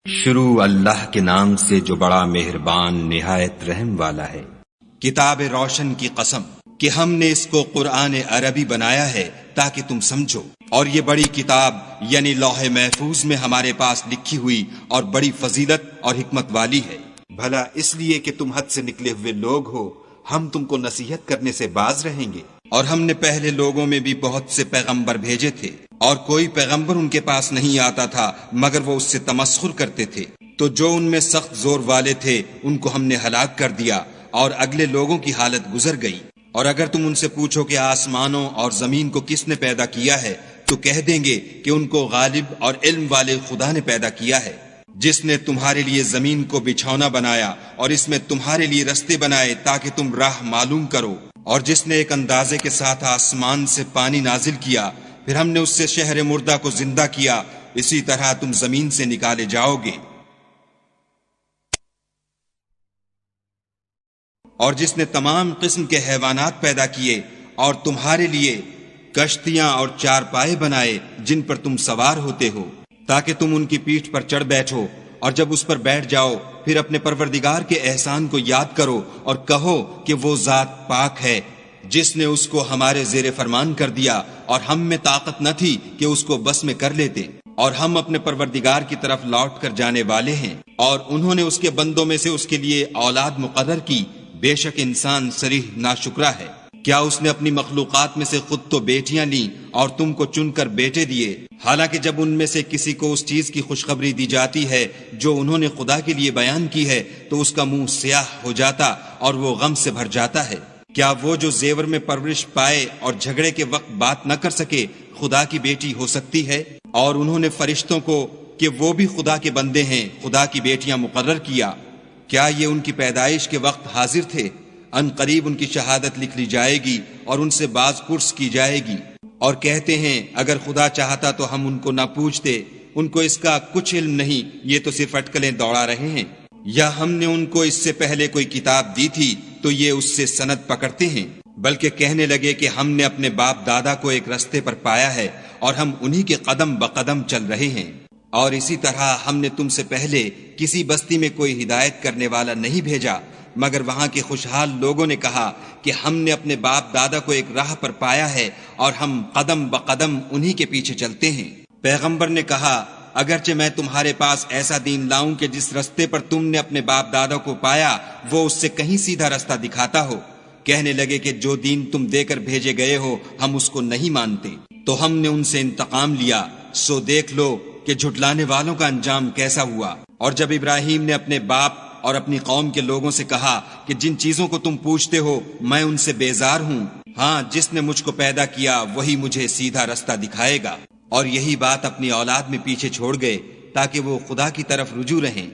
شروع اللہ کے نام سے جو بڑا مہربان نہایت رحم والا ہے۔ کتاب روشن کی قسم کہ ہم نے اس کو قرآن عربی بنایا ہے تاکہ تم سمجھو، اور یہ بڑی کتاب یعنی لوح محفوظ میں ہمارے پاس لکھی ہوئی اور بڑی فضیلت اور حکمت والی ہے۔ بھلا اس لیے کہ تم حد سے نکلے ہوئے لوگ ہو، ہم تم کو نصیحت کرنے سے باز رہیں گے؟ اور ہم نے پہلے لوگوں میں بھی بہت سے پیغمبر بھیجے تھے، اور کوئی پیغمبر ان کے پاس نہیں آتا تھا مگر وہ اس سے تمسخر کرتے تھے، تو جو ان میں سخت زور والے تھے ان کو ہم نے ہلاک کر دیا، اور اگلے لوگوں کی حالت گزر گئی۔ اور اگر تم ان سے پوچھو کہ آسمانوں اور زمین کو کس نے پیدا کیا ہے، تو کہہ دیں گے کہ ان کو غالب اور علم والے خدا نے پیدا کیا ہے، جس نے تمہارے لیے زمین کو بچھونا بنایا اور اس میں تمہارے لیے رستے بنائے تاکہ تم راہ معلوم کرو، اور جس نے ایک اندازے کے ساتھ آسمان سے پانی نازل کیا، پھر ہم نے اس سے شہر مردہ کو زندہ کیا، اسی طرح تم زمین سے نکالے جاؤ گے۔ اور جس نے تمام قسم کے حیوانات پیدا کیے اور تمہارے لیے کشتیاں اور چارپائے بنائے جن پر تم سوار ہوتے ہو تاکہ تم ان کی پیٹھ پر چڑھ بیٹھو، اور جب اس پر بیٹھ جاؤ پھر اپنے پروردگار کے احسان کو یاد کرو اور کہو کہ وہ ذات پاک ہے جس نے اس کو ہمارے زیر فرمان کر دیا اور ہم میں طاقت نہ تھی کہ اس کو بس میں کر لیتے، اور ہم اپنے پروردگار کی طرف لوٹ کر جانے والے ہیں، اور انہوں نے اس کے بندوں میں سے اس کے لیے اولاد مقرر کی، بے شک انسان صریح ناشکرا ہے۔ کیا اس نے اپنی مخلوقات میں سے خود تو بیٹیاں لیں اور تم کو چن کر بیٹے دیے، حالانکہ جب ان میں سے کسی کو اس چیز کی خوشخبری دی جاتی ہے جو انہوں نے خدا کے لیے بیان کی ہے تو اس کا منہ سیاہ ہو جاتا اور وہ غم سے بھر جاتا ہے۔ کیا وہ جو زیور میں پرورش پائے اور جھگڑے کے وقت بات نہ کر سکے خدا کی بیٹی ہو سکتی ہے؟ اور انہوں نے فرشتوں کو کہ وہ بھی خدا کے بندے ہیں خدا کی بیٹیاں مقرر کیا۔ کیا یہ ان کی پیدائش کے وقت حاضر تھے؟ ان قریب ان کی شہادت لکھ لی جائے گی اور ان سے باز پرس کی جائے گی، اور کہتے ہیں اگر خدا چاہتا تو ہم ان کو نہ پوچھتے، ان کو اس کا کچھ علم نہیں، یہ تو صرف اٹکلیں دوڑا رہے ہیں۔ یا ہم نے ان کو اس سے پہلے کوئی کتاب دی تھی تو یہ اس سے سند پکڑتے ہیں، بلکہ کہنے لگے کہ ہم نے اپنے باپ دادا کو ایک رستے پر پایا ہے اور ہم انہی کے قدم بقدم چل رہے ہیں۔ اور اسی طرح ہم نے تم سے پہلے کسی بستی میں کوئی ہدایت کرنے والا نہیں بھیجا مگر وہاں کے خوشحال لوگوں نے کہا کہ ہم نے اپنے باپ دادا کو ایک راہ پر پایا ہے اور ہم قدم بقدم انہی کے پیچھے چلتے ہیں۔ پیغمبر نے کہا اگرچہ میں تمہارے پاس ایسا دین لاؤں کہ جس رستے پر تم نے اپنے باپ دادا کو پایا وہ اس سے کہیں سیدھا رستہ دکھاتا ہو، کہنے لگے کہ جو دین تم دے کر بھیجے گئے ہو ہم اس کو نہیں مانتے، تو ہم نے ان سے انتقام لیا، سو دیکھ لو کہ جھٹلانے والوں کا انجام کیسا ہوا۔ اور جب ابراہیم نے اپنے باپ اور اپنی قوم کے لوگوں سے کہا کہ جن چیزوں کو تم پوچھتے ہو میں ان سے بیزار ہوں، ہاں جس نے مجھ کو پیدا کیا وہی مجھے سیدھا رستہ دکھائے گا، اور یہی بات اپنی اولاد میں پیچھے چھوڑ گئے تاکہ وہ خدا کی طرف رجوع رہیں۔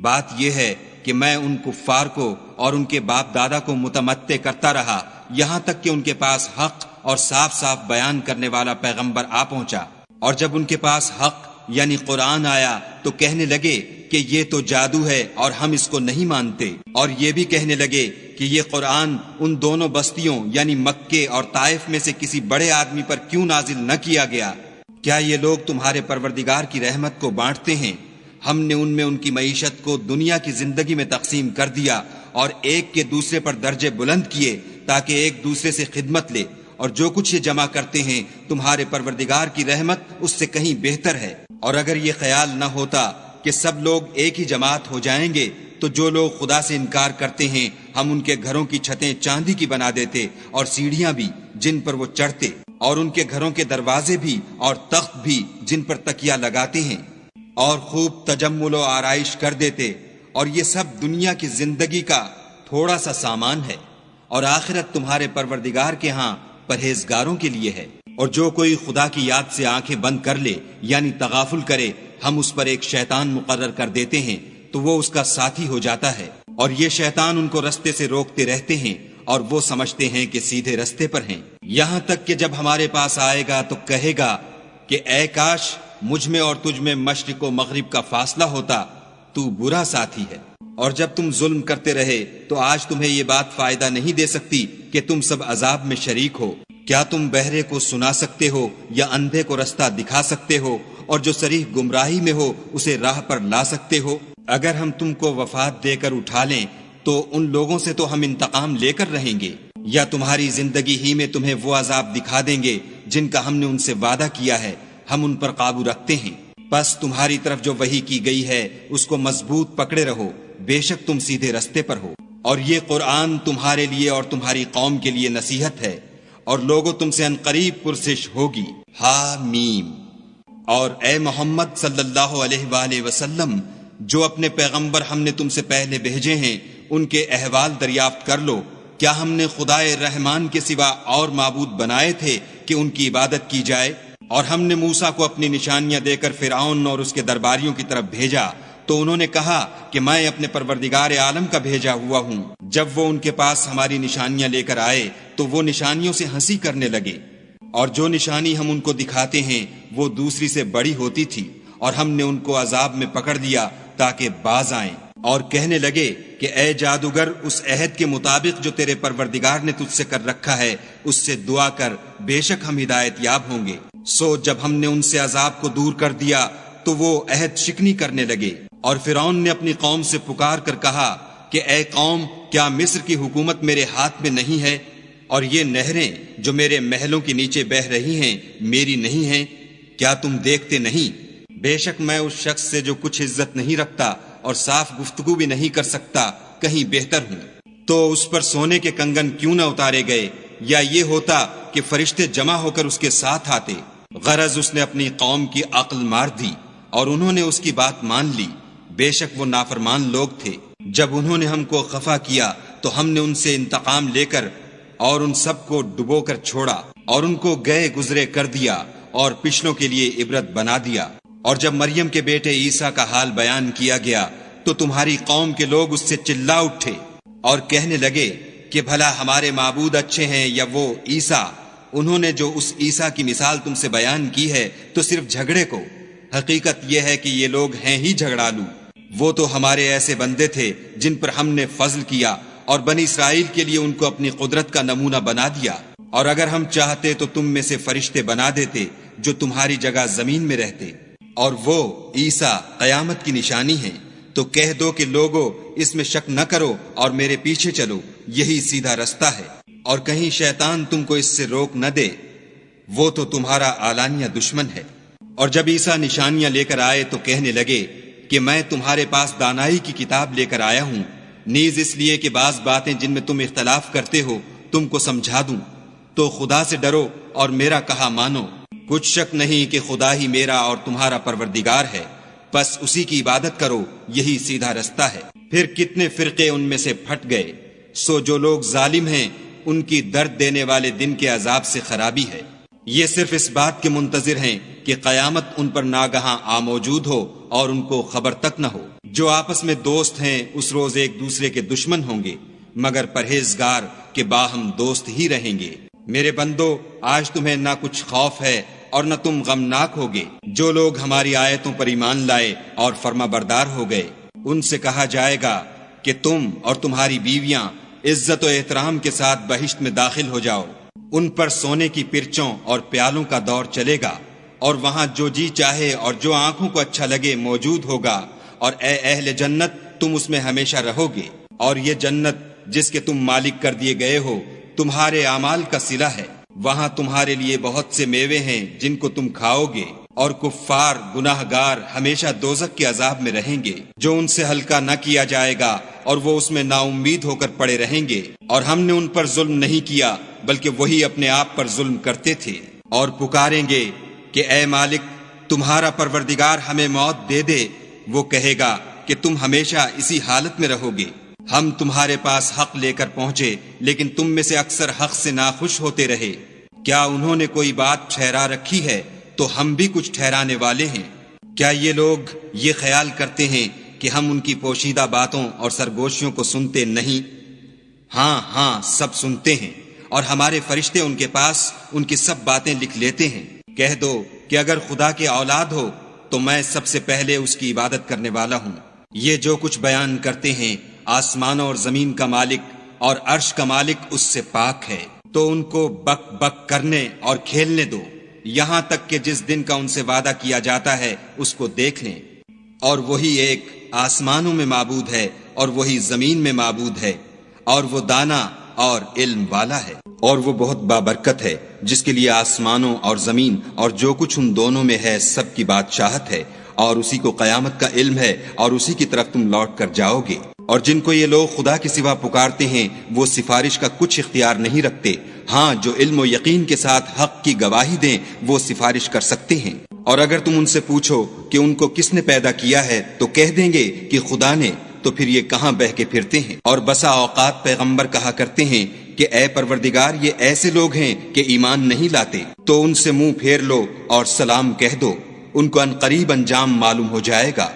بات یہ ہے کہ میں ان کفار کو اور ان کے باپ دادا کو متمتع کرتا رہا یہاں تک کہ ان کے پاس حق اور صاف صاف بیان کرنے والا پیغمبر آ پہنچا، اور جب ان کے پاس حق یعنی قرآن آیا تو کہنے لگے کہ یہ تو جادو ہے اور ہم اس کو نہیں مانتے، اور یہ بھی کہنے لگے کہ یہ قرآن ان دونوں بستیوں یعنی مکے اور طائف میں سے کسی بڑے آدمی پر کیوں نازل نہ کیا گیا؟ کیا یہ لوگ تمہارے پروردگار کی رحمت کو بانٹتے ہیں؟ ہم نے ان میں ان کی معیشت کو دنیا کی زندگی میں تقسیم کر دیا اور ایک کے دوسرے پر درجے بلند کیے تاکہ ایک دوسرے سے خدمت لے، اور جو کچھ یہ جمع کرتے ہیں تمہارے پروردگار کی رحمت اس سے کہیں بہتر ہے۔ اور اگر یہ خیال نہ ہوتا کہ سب لوگ ایک ہی جماعت ہو جائیں گے تو جو لوگ خدا سے انکار کرتے ہیں ہم ان کے گھروں کی چھتیں چاندی کی بنا دیتے اور سیڑھیاں بھی جن پر وہ چڑھتے، اور ان کے گھروں کے دروازے بھی اور تخت بھی جن پر تکیہ لگاتے ہیں، اور خوب تجمل و آرائش کر دیتے، اور یہ سب دنیا کی زندگی کا تھوڑا سا سامان ہے، اور آخرت تمہارے پروردگار کے ہاں پرہیزگاروں کے لیے ہے۔ اور جو کوئی خدا کی یاد سے آنکھیں بند کر لے یعنی تغافل کرے ہم اس پر ایک شیطان مقرر کر دیتے ہیں تو وہ اس کا ساتھی ہو جاتا ہے، اور یہ شیطان ان کو رستے سے روکتے رہتے ہیں اور وہ سمجھتے ہیں کہ سیدھے رستے پر ہیں، یہاں تک کہ جب ہمارے پاس آئے گا تو کہے گا کہ اے کاش مجھ میں اور تجھ میں مشرق و مغرب کا فاصلہ ہوتا، تو برا ساتھی ہے۔ اور جب تم ظلم کرتے رہے تو آج تمہیں یہ بات فائدہ نہیں دے سکتی کہ تم سب عذاب میں شریک ہو۔ کیا تم بہرے کو سنا سکتے ہو یا اندھے کو رستہ دکھا سکتے ہو؟ اور جو صریح گمراہی میں ہو اسے راہ پر لا سکتے ہو؟ اگر ہم تم کو وفات دے کر اٹھا لیں تو ان لوگوں سے تو ہم انتقام لے کر رہیں گے، یا تمہاری زندگی ہی میں تمہیں وہ عذاب دکھا دیں گے جن کا ہم نے ان سے وعدہ کیا ہے، ہم ان پر قابو رکھتے ہیں۔ پس تمہاری طرف جو وحی کی گئی ہے اس کو مضبوط پکڑے رہو، بے شک تم سیدھے رستے پر ہو۔ اور یہ قرآن تمہارے لیے اور تمہاری قوم کے لیے نصیحت ہے، اور لوگوں تم سے عنقریب پرسش ہوگی۔ حامیم۔ اور اے محمد صلی اللہ علیہ وآلہ وسلم، جو اپنے پیغمبر ہم نے تم سے پہلے بھیجے ہیں ان کے احوال دریافت کر لو۔ کیا ہم نے خدائے رحمان کے سوا اور معبود بنائے تھے کہ ان کی عبادت کی جائے؟ اور ہم نے موسیٰ کو اپنی نشانیاں دے کر فرعون اور اس کے درباریوں کی طرف بھیجا تو انہوں نے کہا کہ میں اپنے پروردگار عالم کا بھیجا ہوا ہوں۔ جب وہ ان کے پاس ہماری نشانیاں لے کر آئے تو وہ نشانیوں سے ہنسی کرنے لگے، اور جو نشانی ہم ان کو دکھاتے ہیں وہ دوسری سے بڑی ہوتی تھی، اور ہم نے ان کو عذاب میں پکڑ لیا تاکہ باز آئیں، اور کہنے لگے کہ اے جادوگر، اس عہد کے مطابق جو تیرے پروردگار نے تجھ سے کر رکھا ہے اس سے دعا کر، بے شک ہم ہدایت یاب ہوں گے۔ سو جب ہم نے ان سے عذاب کو دور کر دیا تو وہ عہد شکنی کرنے لگے، اور فرعون نے اپنی قوم سے پکار کر کہا کہ اے قوم، کیا مصر کی حکومت میرے ہاتھ میں نہیں ہے، اور یہ نہریں جو میرے محلوں کے نیچے بہہ رہی ہیں میری نہیں ہیں؟ کیا تم دیکھتے نہیں؟ بے شک میں اس شخص سے جو کچھ عزت نہیں رکھتا اور صاف گفتگو بھی نہیں کر سکتا کہیں بہتر ہوں۔ تو اس پر سونے کے کنگن کیوں نہ اتارے گئے، یا یہ ہوتا کہ فرشتے جمع ہو کر اس کے ساتھ آتے۔ غرض اس نے اپنی قوم کی عقل مار دی اور انہوں نے اس کی بات مان لی، بے شک وہ نافرمان لوگ تھے۔ جب انہوں نے ہم کو خفا کیا تو ہم نے ان سے انتقام لے کر اور ان سب کو ڈبو کر چھوڑا، اور ان کو گئے گزرے کر دیا اور پچھلوں کے لیے عبرت بنا دیا۔ اور جب مریم کے بیٹے عیسیٰ کا حال بیان کیا گیا تو تمہاری قوم کے لوگ اس سے چلا اٹھے اور کہنے لگے کہ بھلا ہمارے معبود اچھے ہیں یا وہ عیسیٰ؟ انہوں نے جو اس عیسیٰ کی مثال تم سے بیان کی ہے تو صرف جھگڑے کو۔ حقیقت یہ ہے کہ یہ لوگ ہیں ہی جھگڑالو۔ وہ تو ہمارے ایسے بندے تھے جن پر ہم نے فضل کیا، اور بنی اسرائیل کے لیے ان کو اپنی قدرت کا نمونہ بنا دیا۔ اور اگر ہم چاہتے تو تم میں سے فرشتے بنا دیتے جو تمہاری جگہ زمین میں رہتے، اور وہ عیسیٰ قیامت کی نشانی ہیں۔ تو کہہ دو کہ لوگو اس میں شک نہ کرو اور میرے پیچھے چلو، یہی سیدھا رستہ ہے، اور کہیں شیطان تم کو اس سے روک نہ دے، وہ تو تمہارا اعلانیہ دشمن ہے۔ اور جب عیسیٰ نشانیاں لے کر آئے تو کہنے لگے کہ میں تمہارے پاس دانائی کی کتاب لے کر آیا ہوں، نیز اس لیے کہ بعض باتیں جن میں تم اختلاف کرتے ہو تم کو سمجھا دوں۔ تو خدا سے ڈرو اور میرا کہا مانو، کچھ شک نہیں کہ خدا ہی میرا اور تمہارا پروردگار ہے، پس اسی کی عبادت کرو، یہی سیدھا رستہ ہے۔ پھر کتنے فرقے ان میں سے پھٹ گئے۔ سو جو لوگ ظالم ہیں ان کی درد دینے والے دن کے عذاب سے خرابی ہے۔ یہ صرف اس بات کے منتظر ہیں کہ قیامت ان پر ناگہاں آ موجود ہو اور ان کو خبر تک نہ ہو۔ جو آپس میں دوست ہیں اس روز ایک دوسرے کے دشمن ہوں گے، مگر پرہیزگار کے باہم دوست ہی رہیں گے۔ میرے بندو، آج تمہیں نہ کچھ خوف ہے اور نہ تم غمناک ہوگے۔ جو لوگ ہماری آیتوں پر ایمان لائے اور فرما بردار ہو گئے، ان سے کہا جائے گا کہ تم اور تمہاری بیویاں عزت و احترام کے ساتھ بہشت میں داخل ہو جاؤ۔ ان پر سونے کی پرچوں اور پیالوں کا دور چلے گا، اور وہاں جو جی چاہے اور جو آنکھوں کو اچھا لگے موجود ہوگا، اور اے اہل جنت تم اس میں ہمیشہ رہو گے۔ اور یہ جنت جس کے تم مالک کر دیے گئے ہو تمہارے اعمال کا صلہ ہے، وہاں تمہارے لیے بہت سے میوے ہیں جن کو تم کھاؤ گے، اور کفار گناہ گار ہمیشہ دوزخ کے عذاب میں رہیں گے جو ان سے ہلکا نہ کیا جائے گا، اور وہ اس میں نا امید ہو کر پڑے رہیں گے۔ اور ہم نے ان پر ظلم نہیں کیا بلکہ وہی اپنے آپ پر ظلم کرتے تھے۔ اور پکاریں گے کہ اے مالک تمہارا پروردگار ہمیں موت دے دے، وہ کہے گا کہ تم ہمیشہ اسی حالت میں رہو گے۔ ہم تمہارے پاس حق لے کر پہنچے لیکن تم میں سے اکثر حق سے ناخوش ہوتے رہے۔ کیا انہوں نے کوئی بات ٹھہرا رکھی ہے تو ہم بھی کچھ ٹھہرانے والے ہیں۔ کیا یہ لوگ یہ خیال کرتے ہیں کہ ہم ان کی پوشیدہ باتوں اور سرگوشیوں کو سنتے نہیں؟ ہاں ہاں سب سنتے ہیں، اور ہمارے فرشتے ان کے پاس ان کی سب باتیں لکھ لیتے ہیں۔ کہہ دو کہ اگر خدا کی اولاد ہو تو میں سب سے پہلے اس کی عبادت کرنے والا ہوں۔ یہ جو کچھ بیان کرتے ہیں آسمانوں اور زمین کا مالک اور عرش کا مالک اس سے پاک ہے، تو ان کو بک بک کرنے اور کھیلنے دو، یہاں تک کہ جس دن کا ان سے وعدہ کیا جاتا ہے اس کو دیکھ لیں، اور وہی ایک آسمانوں میں معبود ہے اور وہی زمین میں معبود ہے، اور وہ دانا اور علم والا ہے، اور وہ بہت بابرکت ہے، جس کے لیے آسمانوں اور زمین اور جو کچھ ان دونوں میں ہے سب کی بادشاہت ہے، اور اسی کو قیامت کا علم ہے، اور اسی کی طرف تم لوٹ کر جاؤ گے۔ اور جن کو یہ لوگ خدا کے سوا پکارتے ہیں وہ سفارش کا کچھ اختیار نہیں رکھتے، ہاں جو علم و یقین کے ساتھ حق کی گواہی دیں وہ سفارش کر سکتے ہیں۔ اور اگر تم ان سے پوچھو کہ ان کو کس نے پیدا کیا ہے تو کہہ دیں گے کہ خدا نے، تو پھر یہ کہاں بہہ کے پھرتے ہیں۔ اور بسا اوقات پیغمبر کہا کرتے ہیں کہ اے پروردگار یہ ایسے لوگ ہیں کہ ایمان نہیں لاتے، تو ان سے منہ پھیر لو اور سلام کہہ دو، ان کو عنقریب انجام معلوم ہو جائے گا۔